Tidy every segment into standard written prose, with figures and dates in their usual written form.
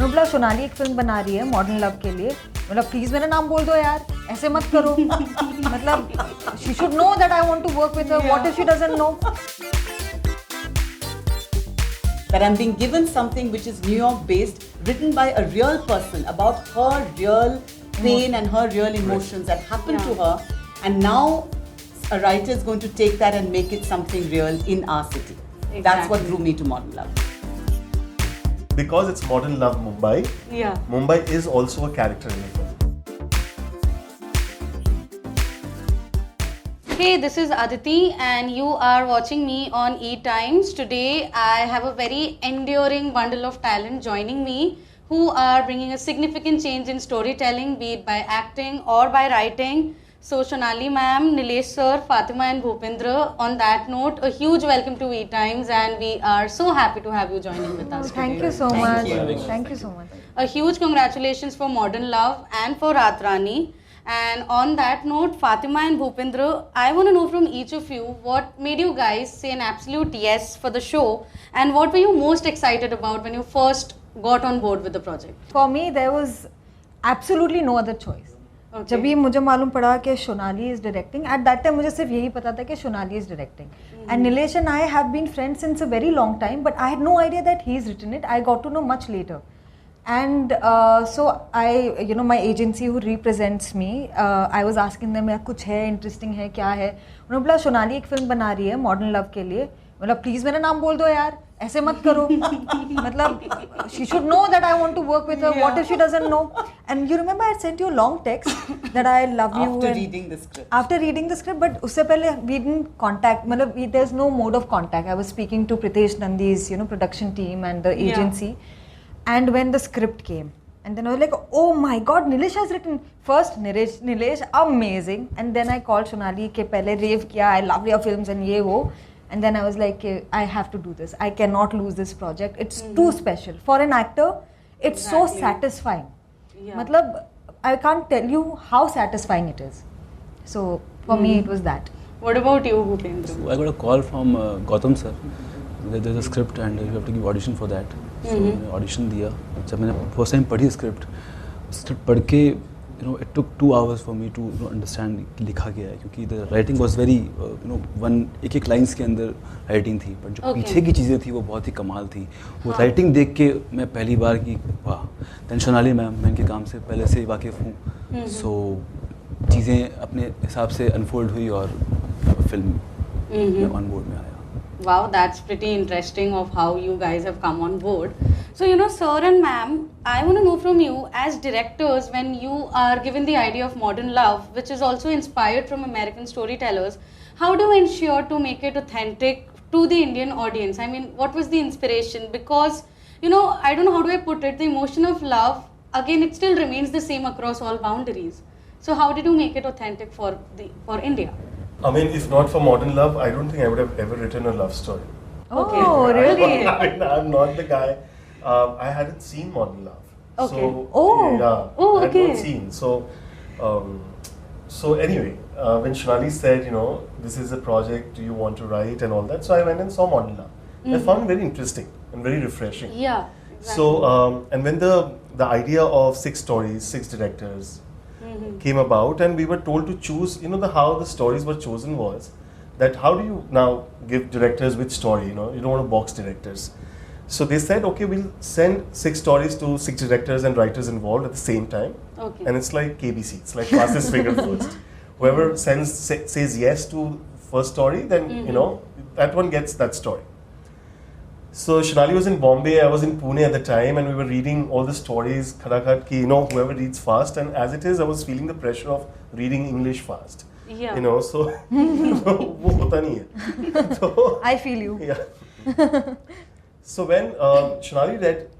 उन्होंने बोला सोनाली एक फिल्म बना रही है मॉडर्न लव के लिए, मतलब प्लीज मेरा नाम बोल दो यार, ऐसे मत करो. मतलब she should know that I want to work with her. What if she doesn't know? That I'm being given something which is New York based, written by a real person about her real pain and her real emotions that happened to her, and now a writer is going to take that and make it something real in our city. Exactly. That's what drew me to Modern Love. Because it's Modern Love Mumbai, Mumbai is also a character in the film. Hey, this is Aditi and you are watching me on ETimes. Today I have a very enduring bundle of talent joining me who are bringing a significant change in storytelling, be it by acting or by writing. So Shonali ma'am, Nilesh sir, Fatima and Bhupendra. On that note, a huge welcome to ETimes and we are so happy to have you joining with us Thank today. you so much. Thank you so much. A huge congratulations for Modern Love and for Ratrani. And on that note, Fatima and Bhupendra, I want to know from each of you what made you guys say an absolute yes for the show and what were you most excited about when you first got on board with the project? For me, there was absolutely no other choice. जब भी मुझे मालूम पड़ा कि Shonali is directing, at that time मुझे सिर्फ यही पता था कि Shonali is directing. And Nilesh and I have been friends since a very long time, but I had no idea that he's written it. I got to know much later. And so I, you know, my agency who represents me, I was asking them यार कुछ है interesting है क्या है. उन्होंने बोला शोनाली एक film बना रही है मॉडर्न लव के लिए, मतलब प्लीज मेरा नाम बोल दो यार, ऐसे मत करो. मतलब she should know that I want to work with her. What if she doesn't know? And you remember I sent you a long text that I love you. After reading the script. After reading the script, but उससे पहले we didn't contact. मतलब there's no mode of contact. I was speaking to Pritesh Nandi's, you know, production team and the agency. And when the script came, and then I was like, oh my God, Nilesh has written. First, Nilesh, amazing. And then I called Shonali के पहले rave किया, I love your films and ये वो. And then I was like, I have to do this. I cannot lose this project. It's too special. For an actor, it's so satisfying. मतलब, I can't tell you how satisfying it is. So, for me, it was that. What about you, Bhupendra? So I got a call from Gautam sir. There's a script and you have to give audition for that. So मैंने audition दिया. जब मैंने first time पढ़ी script पढ़ के, you know, it took 2 hours for me to, you know, understand कि लिखा गया है, क्योंकि the writing was very, you know, एक lines के अंदर writing थी, पर जो पीछे की चीज़ें थी वो बहुत ही कमाल थी. वो writing देख के मैं पहली बार की वाह. Then Shonali मैम, मैं इनके काम से पहले से वाकिफ़ हूँ. So चीज़ें अपने हिसाब से unfold हुई और फिल्म में on board में आया. Wow, that's pretty interesting of how you guys have come on board. So, you know, sir and ma'am, I want to know from you as directors, when you are given the idea of modern love, which is also inspired from American storytellers, how do you ensure to make it authentic to the Indian audience? I mean, what was the inspiration? Because, you know, I don't know how do I put it, the emotion of love, again, it still remains the same across all boundaries. So how did you make it authentic for India? I mean, if not for Modern Love, I don't think I would have ever written a love story. Okay. Oh, really? I mean, I'm not the guy. I hadn't seen Modern Love. Okay. So, I had okay. not seen. So, so anyway, when Shonali said, you know, this is a project, do you want to write and all that? So I went and saw Modern Love. I found it very interesting and very refreshing. Yeah. Exactly. So, and when the idea of 6 stories, 6 directors, came about, and we were told to choose, you know, how the stories were chosen was that how do you now give directors which story, you know, you don't want to box directors. So they said, okay, we'll send 6 stories to 6 directors and writers involved at the same time. Okay. And it's like KBC, it's like fastest finger first. Whoever says yes to first story, then, you know, that one gets that story. So Shonali was in Bombay, I was in Pune at the time, and we were reading all the stories, kharakat ki, you know, whoever reads fast, and as it is, I was feeling the pressure of reading English fast. Yeah. You know, so wo hota nahi hai. So, I feel you. Yeah. So when Shonali read,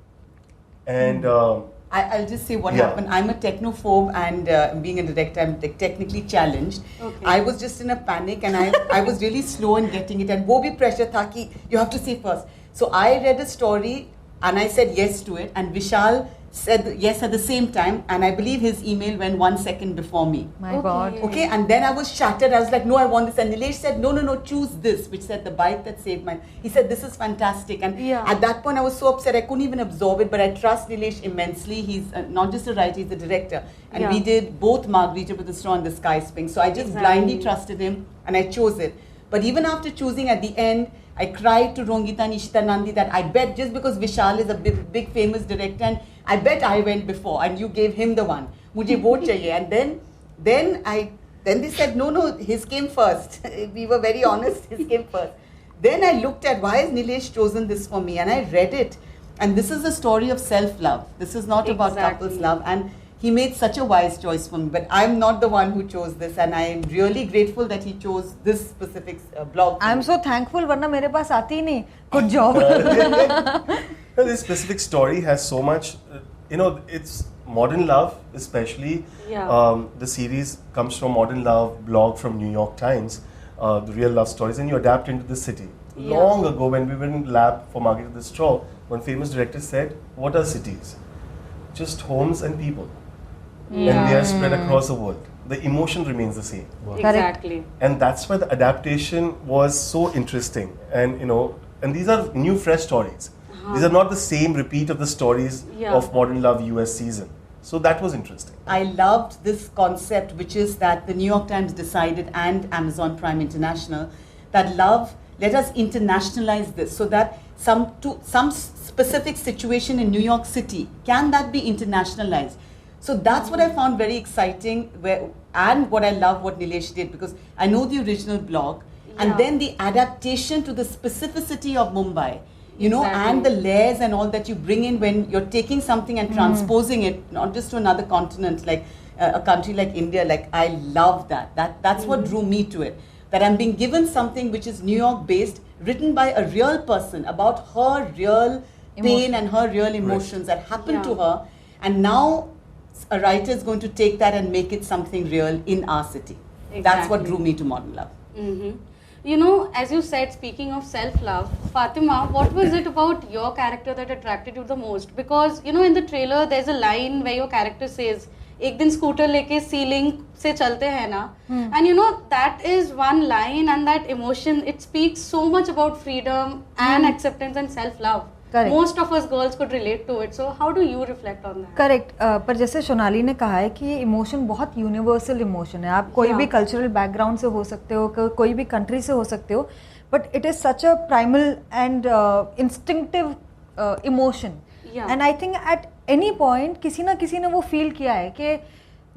and I'll just say what happened. I'm a technophobe, and being a director, I'm technically challenged. Okay. I was just in a panic, and I was really slow in getting it, and wo bhi pressure tha ki you have to say first. So I read a story and I said yes to it, and Vishal said yes at the same time, and I believe his email went 1 second before me. My Okay. God. Okay, and then I was shattered. I was like, no, I want this. And Nilesh said, no, choose this, which said the bike that saved my. He said, this is fantastic. And Yeah. at that point, I was so upset, I couldn't even absorb it. But I trust Nilesh immensely. He's not just a writer, he's a director. And Yeah. we did both Margarita with the Straw and the Sky Spring. So I just Exactly. blindly trusted him, and I chose it. But even after choosing, at the end, I cried to Rongita and Ishita Nandi that I bet, just because Vishal is a big famous director, and I bet I went before and you gave him the one. Mujhe vote chahiye. And then they said, no, his came first. We were very honest, his came first. Then I looked at, why has Nilesh chosen this for me? And I read it. And this is a story of self-love. This is not about Exactly. couples love. And he made such a wise choice for me. But I'm not the one who chose this. And I am really grateful that he chose this specific blog. I am so thankful, वरना मेरे पास आती ही नहीं. Good job. This specific story has so much, it's Modern Love, especially. Yeah. The series comes from Modern Love blog from New York Times, the real love stories, and you adapt into the city. Yeah. Long ago, when we were in lab for Margarita the Straw, one famous director said, "What are cities? Just homes and people, and they are spread across the world. The emotion remains the same." Exactly. And that's why the adaptation was so interesting. And and these are new, fresh stories. These are not the same repeat of the stories Yeah. of Modern Love US season. So that was interesting. I loved this concept, which is that the New York Times decided, and Amazon Prime International, that let us internationalize this, so that some specific situation in New York City, can that be internationalized? So that's what I found very exciting, and what I love what Nilesh did, because I know the original blog, and Yeah. then the adaptation to the specificity of Mumbai. Exactly. And the layers and all that you bring in when you're taking something and transposing it, not just to another continent, like a country like India. Like, I love that. That's what drew me to it. That I'm being given something which is New York based, written by a real person, about her real pain and her real emotions that happened to her. And now a writer is going to take that and make it something real in our city. That's what Exactly. drew me to Modern Love. Mm-hmm. As you said, speaking of self-love, Fatima, what was it about your character that attracted you the most? Because, in the trailer, there's a line where your character says, एक दिन scooter लेके ceiling से चलते हैं ना, and that is one line, and that emotion, it speaks so much about freedom and acceptance and self-love. Correct. Most of us girls could relate to it. So how do you reflect on that? Correct. पर जैसे सोनाली ने कहा है कि ये emotion बहुत universal emotion है. आप कोई भी कल्चरल बैकग्राउंड से हो सकते हो, कोई भी कंट्री से हो सकते हो, but it is such a primal and instinctive emotion. Yeah. And I think at any point किसी ना किसी ने वो फील किया है कि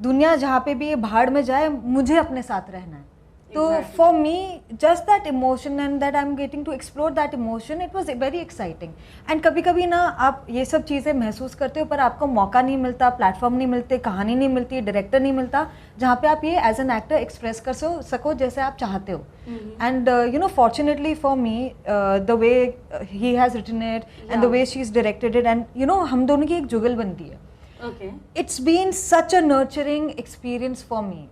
दुनिया जहाँ पे भी ये भाड़ में जाए, मुझे अपने साथ रहना है. तो Exactly. For me just that emotion and that I am getting to explore that emotion, it was very exciting. And कभी कभी ना आप ये सब चीज़ें महसूस करते हो, पर आपको मौका नहीं मिलता, प्लेटफॉर्म नहीं मिलते, कहानी नहीं मिलती, डायरेक्टर नहीं मिलता जहाँ पे आप ये एज एन एक्टर एक्सप्रेस कर सको जैसे आप चाहते हो. And fortunately for me the way he has written it and the way she is directed it, and हम दोनों की एक जुगल बनती है. Okay. It's been such a nurturing experience for me.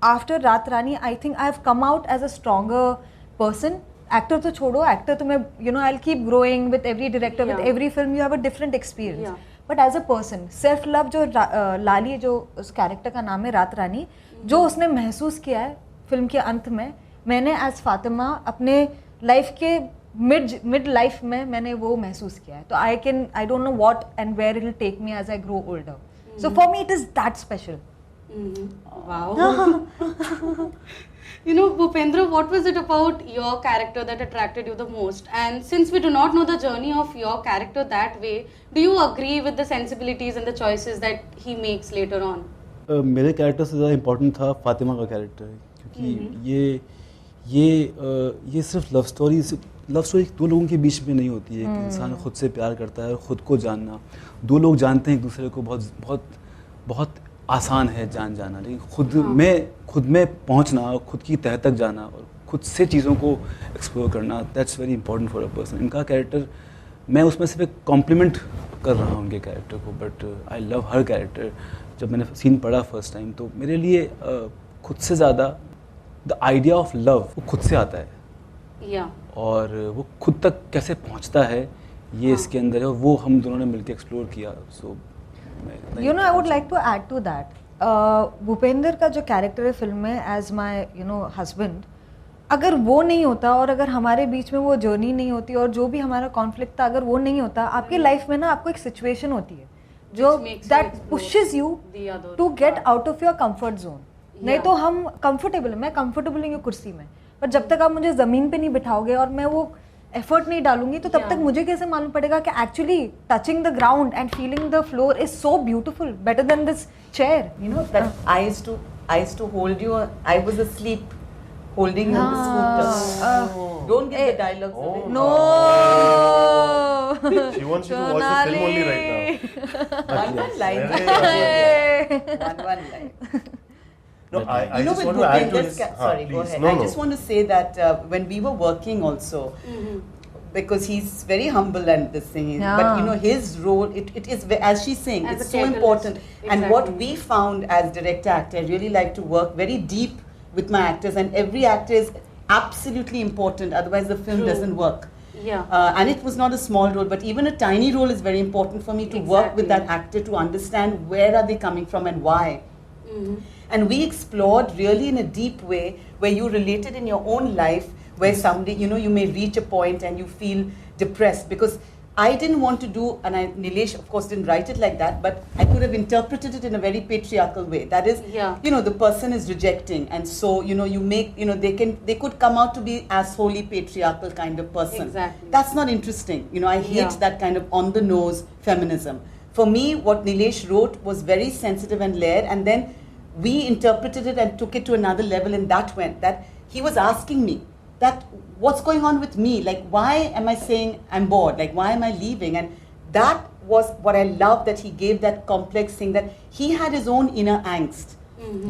After Raat Rani, I think I've come out as a stronger person. Actor to chodo, actor to मैं, I'll keep growing with every director, with Yeah. every film. You have a different experience. Yeah. But as a person, self love जो लाली जो उस character का नाम है रात रानी, जो उसने महसूस किया है फिल्म के अंत में, मैंने एज फातिमा अपने लाइफ के मिड लाइफ में मैंने वो महसूस किया है. तो I don't know what and where it will take me as I grow older. So for me it is that special. Wow. Bhupendra, what was it about your character that attracted you the most? And since we do not know the journey of your character that way, do you agree with the sensibilities and the choices that he makes later on? मेरे character से ज़्यादा important था फातिमा का character, क्योंकि ये सिर्फ love story दो लोगों के बीच में नहीं होती है. एक इंसान खुद से प्यार करता है और ख़ुद को जानना, दो लोग जानते हैं एक दूसरे को, बहुत बहुत बहुत आसान है जाना, लेकिन खुद में पहुंचना और खुद की तह तक जाना और खुद से चीज़ों को एक्सप्लोर करना, that's very important for a person. इनका कैरेक्टर, मैं उसमें सिर्फ एक कॉम्प्लीमेंट कर रहा हूँ उनके कैरेक्टर को, but I love her character. जब मैंने सीन पढ़ा फर्स्ट टाइम, तो मेरे लिए खुद से ज़्यादा द आइडिया ऑफ लव वो खुद से आता है. Yeah. और वो खुद तक कैसे पहुंचता है, ये इसके अंदर है, और वो हम दोनों ने मिलकर एक्सप्लोर किया. So You know, I would like to add to that. Bhupendra का जो कैरेक्टर है फिल्म में एज माई हस्बैंड, अगर वो नहीं होता और अगर हमारे बीच में वो जर्नी नहीं होती और जो भी हमारा कॉन्फ्लिक्ट था अगर वो नहीं होता, आपकी लाइफ में ना आपको एक सिचुएशन होती है जो that pushes you to get out of your comfort zone. नहीं तो हम कंफर्टेबल, मैं कंफर्टेबल नहीं हूँ कुर्सी में, पर जब तक आप मुझे ज़मीन पे नहीं बिठाओगे और मैं वो एफर्ट नहीं डालूंगी तो तब तक मुझे कैसे मालूम पड़ेगा कि actually touching the ground and feeling the floor is so beautiful, better than this chair. You know that I used to hold you. I was asleep holding you on the scooter. Don't give the dialogues away. No. She wants you to watch the film only right now. One line. One line. No, I You know, just with want to add to Bhupendra's his. sorry, go please. ahead. No, I no. just want to say that when we were working also, because he's very humble and this thing, but you know his role, it is as she's saying, As it's a so catalyst. important. And what Exactly. we found as director actor, I really like to work very deep with my actors, and every actor is absolutely important. Otherwise, the film True. doesn't work. Yeah. And it was not a small role, but even a tiny role is very important for me to work with that Exactly. actor to understand where are they coming from and why. Mhm. And we explored really in a deep way where you related in your own life, where somebody, you know, you may reach a point and you feel depressed. Because I didn't want to do, and Nilesh of course didn't write it like that, but I could have interpreted it in a very patriarchal way. That is, you know, the person is rejecting, and so, you know, you make, you know, they could come out to be assholey patriarchal kind of person. Exactly. That's not interesting. You know, I hate that kind of on the nose feminism. For me, what Nilesh wrote was very sensitive and layered, and then we interpreted it and took it to another level, and that went that he was asking me that what's going on with me, like why am I saying I'm bored, like why am I leaving, and that was what I loved, that he gave that complex thing, that he had his own inner angst.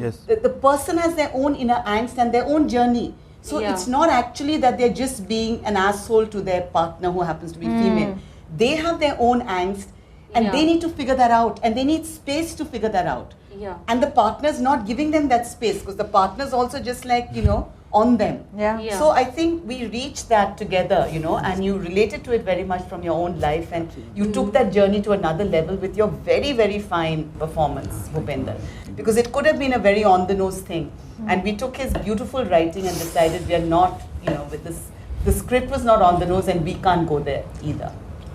Yes. The person has their own inner angst and their own journey, so it's not actually that they're just being an asshole to their partner who happens to be female. They have their own angst, and they need to figure that out, and they need space to figure that out. Yeah. And the partner's not giving them that space, because the partner's also just like, you know, on them. Yeah. Yeah. So I think we reached that together, you know, and you related to it very much from your own life, and you took that journey to another level with your very, very fine performance, Bhupendra. Because it could have been a very on-the-nose thing. And we took his beautiful writing and decided we are not, you know, with this, the script was not on the nose and we can't go there either.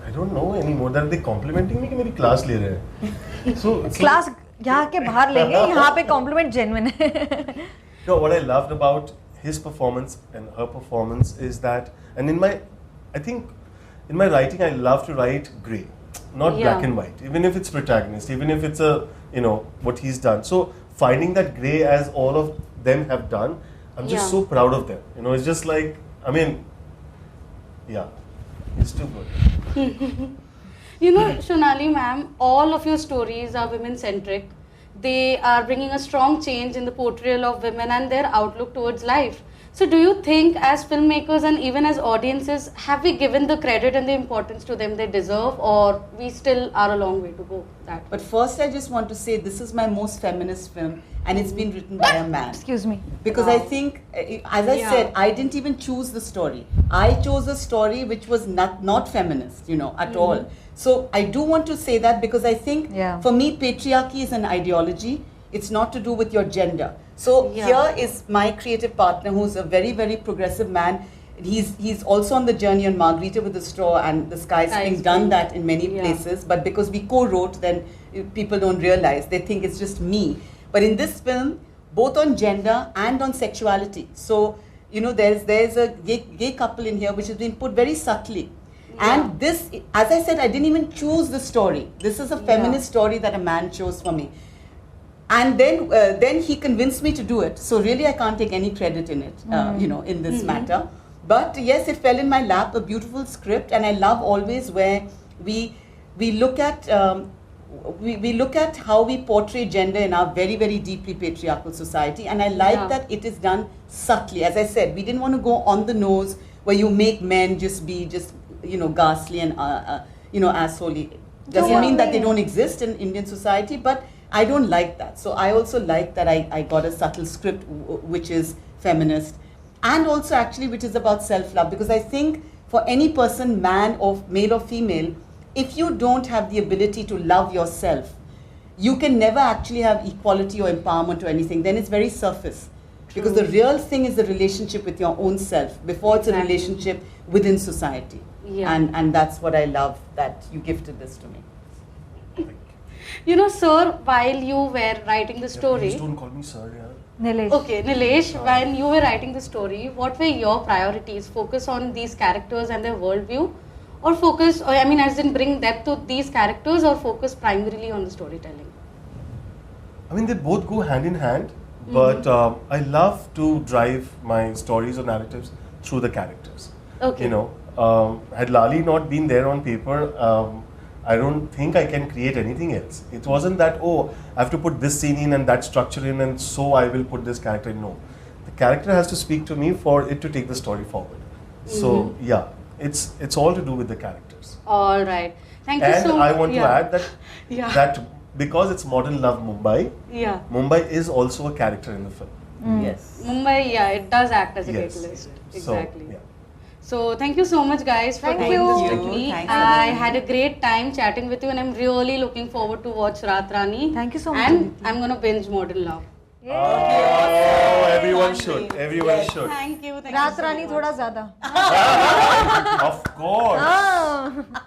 I don't know anymore. That they complimenting me कि मेरी class ले रहे हैं. So it's class यहाँ के बाहर लेंगे, यहाँ पे कॉम्प्लीमेंट जेन्युइन है. No, what I loved about his performance and her performance is that, and I think in my writing, I love to write grey, not black and white, even if it's protagonist, even if it's what he's done. So finding that grey as all of them have done, I'm just so proud of them. You know, it's just like, I mean, it's too good. You know, Shonali ma'am, all of your stories are women-centric. They are bringing a strong change in the portrayal of women and their outlook towards life. So do you think as filmmakers and even as audiences, have we given the credit and the importance to them they deserve, or we still are a long way to go? But first I just want to say this is my most feminist film, and it's been written by a man. Excuse me. Because I think, as I said, I didn't even choose the story. I chose a story which was not feminist, you know, at all. So I do want to say that, because I think for me patriarchy is an ideology. It's not to do with your gender. So here is my creative partner, who's a very, very progressive man. He's also on the journey on Margarita with the Straw and the Sky Spring, done that in many places. But because we co-wrote, then people don't realize. They think it's just me. But in this film, both on gender and on sexuality. So, you know, there's a gay couple in here which has been put very subtly. And this, as I said, I didn't even choose the story. This is a feminist story that a man chose for me. And then he convinced me to do it. So really I can't take any credit in it, you know, in this matter. But yes, it fell in my lap, a beautiful script. And I love always where we look at we look at how we portray gender in our very, very deeply patriarchal society. And I like that it is done subtly. As I said, we didn't want to go on the nose where you make men just be you know, ghastly and you know, assholey. Doesn't mean that they don't exist in Indian society, but I don't like that. So I also like that I got a subtle script which is feminist, and also actually which is about self-love, because I think for any person, man or male or female, if you don't have the ability to love yourself, you can never actually have equality or empowerment or anything. Then it's very surface. Because the real thing is the relationship with your own self before it's a relationship within society. Yeah. And that's what I love, that you gifted this to me. You know, sir, while you were writing the story. Please don't call me sir, yeah. Nilesh. Okay, Nilesh, when you were writing the story, what were your priorities? Focus on these characters and their worldview, or focus, or I mean, as in bring depth to these characters, or focus primarily on the storytelling? I mean, they both go hand in hand, but I love to drive my stories or narratives through the characters. Okay. You know, had Lali not been there on paper, I don't think I can create anything else. It wasn't that, oh, I have to put this scene in and that structure in, and so I will put this character in. No. The character has to speak to me for it to take the story forward. So, yeah, it's all to do with the characters. All right. Thank you And so much. I want to add that, Yeah. that because it's Modern Love Mumbai, Yeah. Mumbai is also a character in the film. Yes. Mumbai, yeah, it does act as a Yes. catalyst. So, Exactly. yeah. So thank you so much, guys, for Thank doing you. this with Thank me. you. Thank I you. had a great time chatting with you, and I'm really looking forward to watch Raat Rani. Thank you so much, And Aditi. I'm gonna binge Modern Love. Oh, everyone should. Everyone should. Thank you. Thank रात you so Rani much. थोड़ा ज़्यादा. Of course. हाँ.